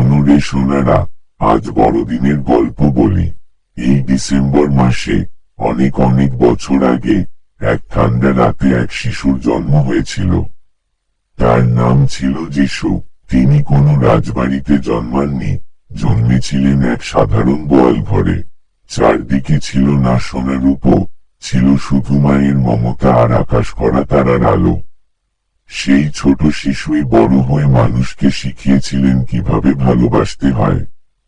শোনো রে সোনারা, আজ বড়দিনের গল্প বলি। এই ডিসেম্বর মাসে অনেক অনেক বছর আগে এক ঠান্ডা রাতে এক শিশুর জন্ম হয়েছিল। তার নাম ছিল যিশু। তিনি কোনো রাজবাড়িতে জন্মাননি, জন্মেছিলেন এক সাধারণ গোয়াল ঘরে। চারদিকে ছিল না সোনার রূপো, ছিল শুধু মায়ের মমতা আর আকাশ ভরা তারার আলো। সেই ছোট শিশুই বড় হয়ে মানুষকে শিখিয়েছিলেন কিভাবে ভালোবাসতে হয়।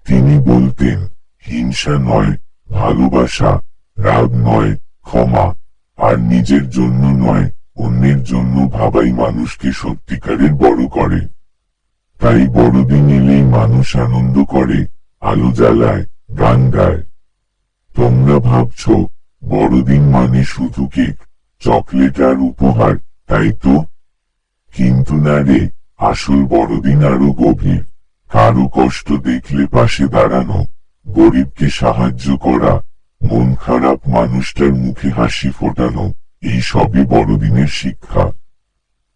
তিনি বলতেন, হিংসা নয় ভালোবাসা, রাগ নয় ক্ষমা, আর নিজের জন্য নয় অন্যের জন্য ভাবাই মানুষকে সত্যিকারের বড় করে। তাই বড়দিন এলেই মানুষ আনন্দ করে, আলো জ্বালায়, গান গায়। তোমরা ভাবছো বড়দিন মানে শুধু কেক, চকলেট আর উপহার, তাই তো? কিন্তু না রে, আসল বড়দিন আরো গভীর। কারো কষ্ট দেখলে পাশে দাঁড়ানো, গরিবকে সাহায্য করা, মন খারাপ মানুষটার মুখে হাসি ফোটানো, এই সবই বড়দিনের শিক্ষা।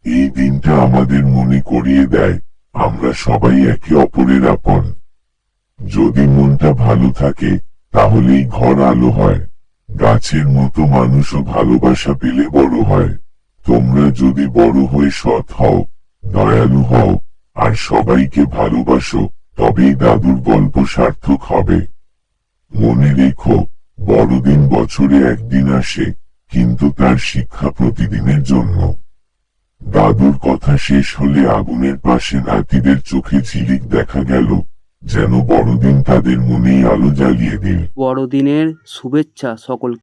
এই দিনটা আমাদের মনে করিয়ে দেয় আমরা সবাই একে অপরের আপন। যদি মনটা ভালো থাকে তাহলেই ঘর আলো হয়। গাছের মতো মানুষও ভালোবাসা পেলে বড় হয়। তোমরা যদি বড় হয়ে সৎ হও, দয়ালু হও, আর সবাইকে ভালোবাসো, তবেই দাদুর গল্প সার্থক হবে। মনে রেখো, বড়দিন বছরে একদিন আসে, কিন্তু তার শিক্ষা প্রতিদিনের জন্য। দাদুর কথা শেষ হলে আগুনের পাশে নাতিদের চোখে ঝিলিক দেখা গেল, যেন বড়দিন তাদের মনেই আলো জ্বালিয়ে দিল। বড়দিনের শুভেচ্ছা সকলকে।